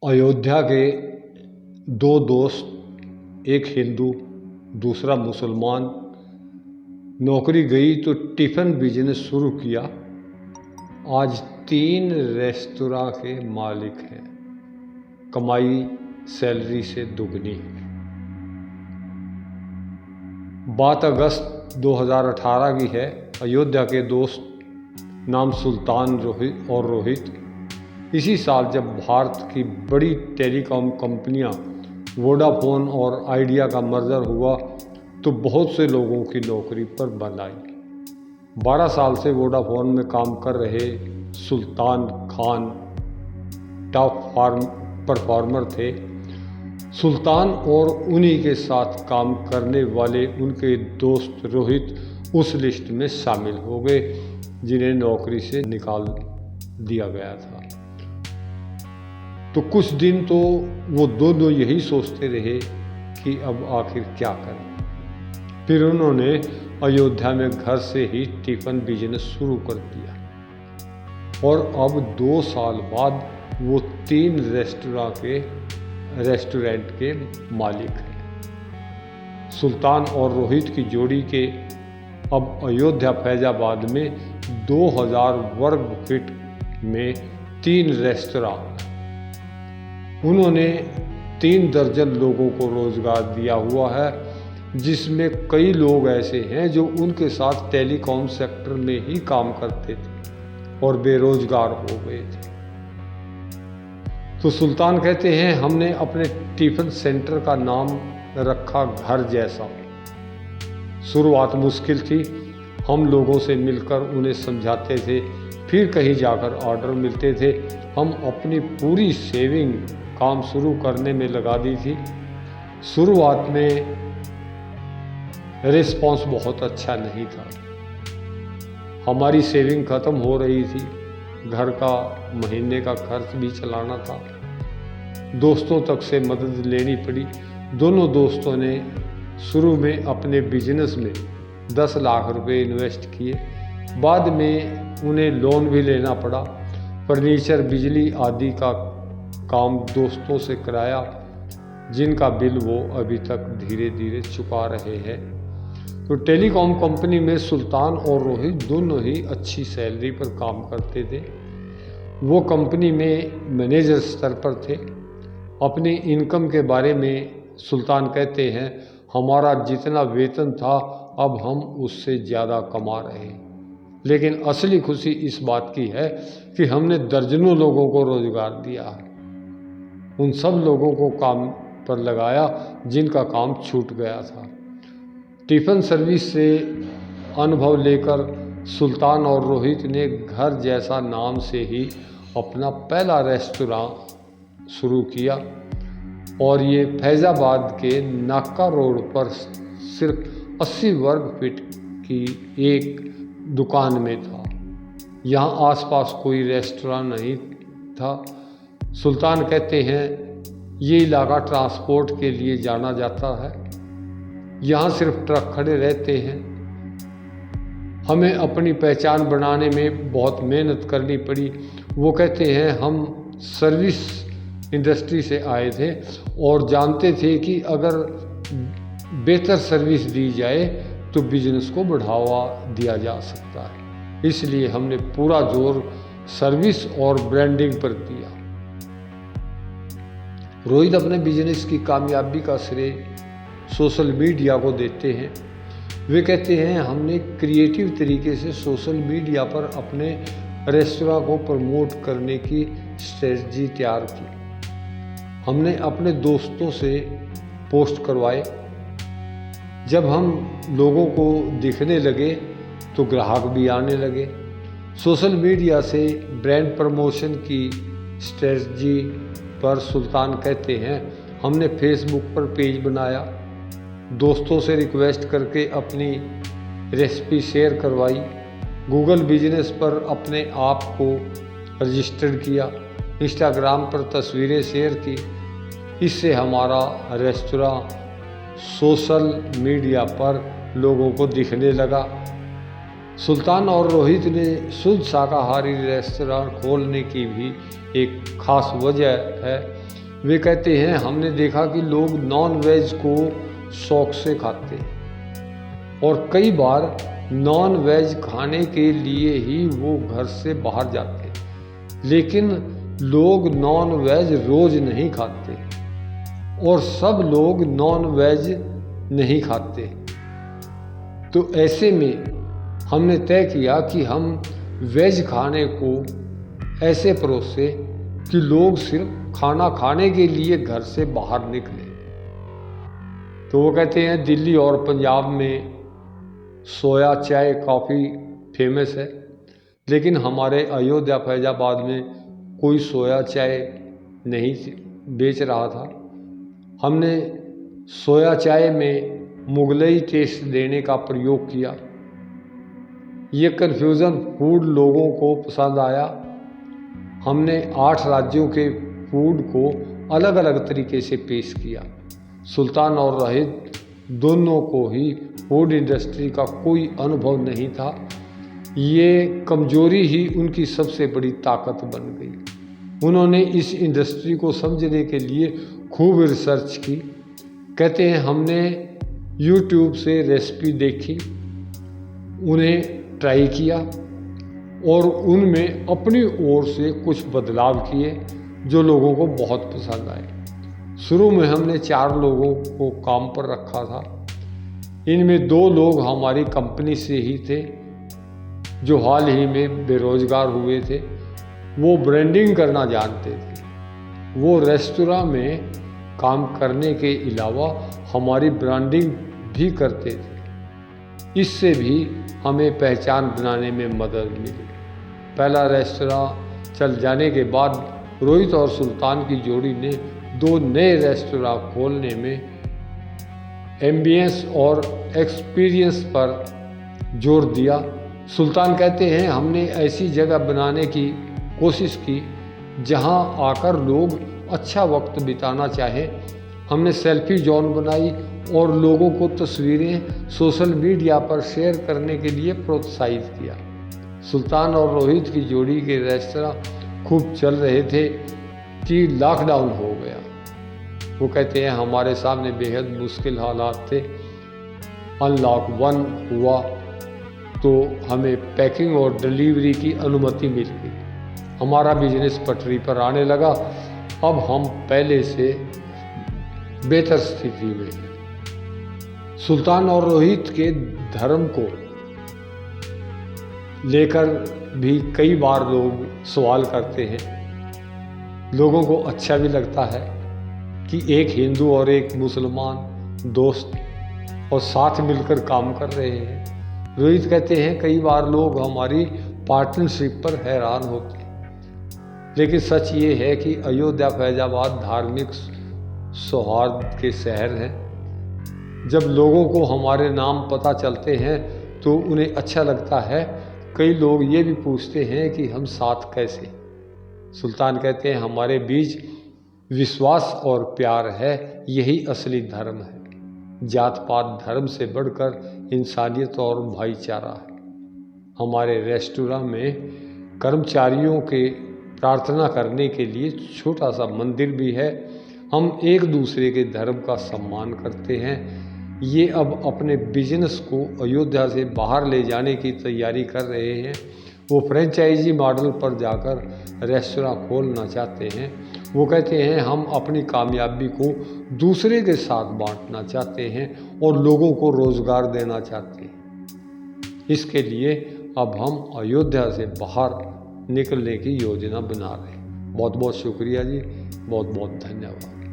अयोध्या के दो दोस्त, एक हिंदू दूसरा मुसलमान, नौकरी गई तो टिफ़िन बिजनेस शुरू किया। आज 3 रेस्तरां के मालिक हैं। कमाई सैलरी से दुगनी। बात अगस्त 2018 की है। अयोध्या के दोस्त नाम सुल्तान और रोहित। इसी साल जब भारत की बड़ी टेलीकॉम कंपनियां वोडाफोन और आइडिया का मर्जर हुआ तो बहुत से लोगों की नौकरी पर बंद आई। 12 साल से वोडाफोन में काम कर रहे सुल्तान खान टॉप परफॉर्मर थे। सुल्तान और उन्हीं के साथ काम करने वाले उनके दोस्त रोहित उस लिस्ट में शामिल हो गए जिन्हें नौकरी से निकाल दिया गया था। तो कुछ दिन तो वो दोनों यही सोचते रहे कि अब आखिर क्या करें। फिर उन्होंने अयोध्या में घर से ही टिफ़िन बिजनेस शुरू कर दिया और अब 2 साल बाद वो 3 रेस्टोरेंट के मालिक हैं। सुल्तान और रोहित की जोड़ी के अब अयोध्या फैजाबाद में 2000 वर्ग फीट में 3 रेस्तरां। उन्होंने 3 दर्जन लोगों को रोजगार दिया हुआ है, जिसमें कई लोग ऐसे हैं जो उनके साथ टेलीकॉम सेक्टर में ही काम करते थे और बेरोजगार हो गए थे। तो सुल्तान कहते हैं, हमने अपने टिफ़िन सेंटर का नाम रखा घर जैसा। शुरुआत मुश्किल थी। हम लोगों से मिलकर उन्हें समझाते थे, फिर कहीं जाकर ऑर्डर मिलते थे। हम अपनी पूरी सेविंग काम शुरू करने में लगा दी थी। शुरुआत में रिस्पॉन्स बहुत अच्छा नहीं था। हमारी सेविंग ख़त्म हो रही थी, घर का महीने का खर्च भी चलाना था। दोस्तों तक से मदद लेनी पड़ी। दोनों दोस्तों ने शुरू में अपने बिजनेस में 10 लाख रुपए इन्वेस्ट किए। बाद में उन्हें लोन भी लेना पड़ा। फर्नीचर, बिजली आदि का काम दोस्तों से कराया, जिनका बिल वो अभी तक धीरे धीरे चुका रहे हैं। तो टेलीकॉम कंपनी में सुल्तान और रोहित दोनों ही अच्छी सैलरी पर काम करते थे। वो कंपनी में मैनेजर स्तर पर थे। अपनी इनकम के बारे में सुल्तान कहते हैं, हमारा जितना वेतन था अब हम उससे ज़्यादा कमा रहे हैं। लेकिन असली खुशी इस बात की है कि हमने दर्जनों लोगों को रोजगार दिया है। उन सब लोगों को काम पर लगाया जिनका काम छूट गया था। टिफ़िन सर्विस से अनुभव लेकर सुल्तान और रोहित ने घर जैसा नाम से ही अपना पहला रेस्तरां शुरू किया और ये फैज़ाबाद के नाका रोड पर सिर्फ 80 वर्ग फीट की एक दुकान में था। यहाँ आसपास कोई रेस्तरां नहीं था। सुल्तान कहते हैं, ये इलाका ट्रांसपोर्ट के लिए जाना जाता है। यहाँ सिर्फ ट्रक खड़े रहते हैं। हमें अपनी पहचान बनाने में बहुत मेहनत करनी पड़ी। वो कहते हैं, हम सर्विस इंडस्ट्री से आए थे और जानते थे कि अगर बेहतर सर्विस दी जाए तो बिजनेस को बढ़ावा दिया जा सकता है। इसलिए हमने पूरा जोर सर्विस और ब्रांडिंग पर दिया। रोहित अपने बिजनेस की कामयाबी का श्रेय सोशल मीडिया को देते हैं। वे कहते हैं, हमने क्रिएटिव तरीके से सोशल मीडिया पर अपने रेस्तरां को प्रमोट करने की स्ट्रेटजी तैयार की। हमने अपने दोस्तों से पोस्ट करवाए। जब हम लोगों को दिखने लगे तो ग्राहक भी आने लगे। सोशल मीडिया से ब्रांड प्रमोशन की स्ट्रेटजी पर सुल्तान कहते हैं, हमने फेसबुक पर पेज बनाया, दोस्तों से रिक्वेस्ट करके अपनी रेसिपी शेयर करवाई, गूगल बिजनेस पर अपने आप को रजिस्टर्ड किया, इंस्टाग्राम पर तस्वीरें शेयर की। इससे हमारा रेस्तरां सोशल मीडिया पर लोगों को दिखने लगा। सुल्तान और रोहित ने शुद्ध शाकाहारी रेस्तरां खोलने की भी एक खास वजह है। वे कहते हैं, हमने देखा कि लोग नॉन वेज को शौक से खाते हैं और कई बार नॉन वेज खाने के लिए ही वो घर से बाहर जाते हैं, लेकिन लोग नॉन वेज रोज नहीं खाते और सब लोग नॉन वेज नहीं खाते। तो ऐसे में हमने तय किया कि हम वेज खाने को ऐसे परोसे कि लोग सिर्फ खाना खाने के लिए घर से बाहर निकलें। तो वो कहते हैं, दिल्ली और पंजाब में सोया चाय काफ़ी फेमस है, लेकिन हमारे अयोध्या फैजाबाद में कोई सोया चाय नहीं बेच रहा था। हमने सोया चाय में मुगलई टेस्ट देने का प्रयोग किया। ये कन्फ्यूज़न फूड लोगों को पसंद आया। हमने 8 राज्यों के फूड को अलग अलग तरीके से पेश किया। सुल्तान और रोहित दोनों को ही फूड इंडस्ट्री का कोई अनुभव नहीं था। ये कमजोरी ही उनकी सबसे बड़ी ताकत बन गई। उन्होंने इस इंडस्ट्री को समझने के लिए खूब रिसर्च की। कहते हैं, हमने YouTube से रेसिपी देखी, उन्हें ट्राई किया और उनमें अपनी ओर से कुछ बदलाव किए जो लोगों को बहुत पसंद आए। शुरू में हमने 4 लोगों को काम पर रखा था। इनमें 2 लोग हमारी कंपनी से ही थे जो हाल ही में बेरोजगार हुए थे। वो ब्रांडिंग करना जानते थे। वो रेस्तरां में काम करने के अलावा हमारी ब्रांडिंग भी करते थे। इससे भी हमें पहचान बनाने में मदद मिली। पहला रेस्तरां चल जाने के बाद रोहित और सुल्तान की जोड़ी ने 2 नए रेस्तरां खोलने में एम्बियंस और एक्सपीरियंस पर जोर दिया। सुल्तान कहते हैं, हमने ऐसी जगह बनाने की कोशिश की जहां आकर लोग अच्छा वक्त बिताना चाहें। हमने सेल्फी जोन बनाई और लोगों को तस्वीरें सोशल मीडिया पर शेयर करने के लिए प्रोत्साहित किया। सुल्तान और रोहित की जोड़ी के रेस्तरां खूब चल रहे थे कि लॉकडाउन हो गया। वो कहते हैं, हमारे सामने बेहद मुश्किल हालात थे। अनलॉक 1 हुआ तो हमें पैकिंग और डिलीवरी की अनुमति मिल गई। हमारा बिजनेस पटरी पर आने लगा। अब हम पहले से बेहतर स्थिति में हैं। सुल्तान और रोहित के धर्म को लेकर भी कई बार लोग सवाल करते हैं। लोगों को अच्छा भी लगता है कि एक हिंदू और एक मुसलमान दोस्त और साथ मिलकर काम कर रहे हैं। रोहित कहते हैं, कई बार लोग हमारी पार्टनरशिप पर हैरान होते हैं, लेकिन सच ये है कि अयोध्या फैजाबाद धार्मिक सौहार्द के शहर हैं। जब लोगों को हमारे नाम पता चलते हैं तो उन्हें अच्छा लगता है। कई लोग ये भी पूछते हैं कि हम साथ कैसे। सुल्तान कहते हैं, हमारे बीच विश्वास और प्यार है, यही असली धर्म है। जात पात धर्म से बढ़कर इंसानियत और भाईचारा है। हमारे रेस्तरां में कर्मचारियों के प्रार्थना करने के लिए छोटा सा मंदिर भी है। हम एक दूसरे के धर्म का सम्मान करते हैं। ये अब अपने बिजनेस को अयोध्या से बाहर ले जाने की तैयारी कर रहे हैं। वो फ्रेंचाइजी मॉडल पर जाकर रेस्तरां खोलना चाहते हैं। वो कहते हैं, हम अपनी कामयाबी को दूसरे के साथ बांटना चाहते हैं और लोगों को रोज़गार देना चाहते हैं। इसके लिए अब हम अयोध्या से बाहर निकलने की योजना बना रहे हैं। बहुत बहुत शुक्रिया जी, बहुत बहुत धन्यवाद।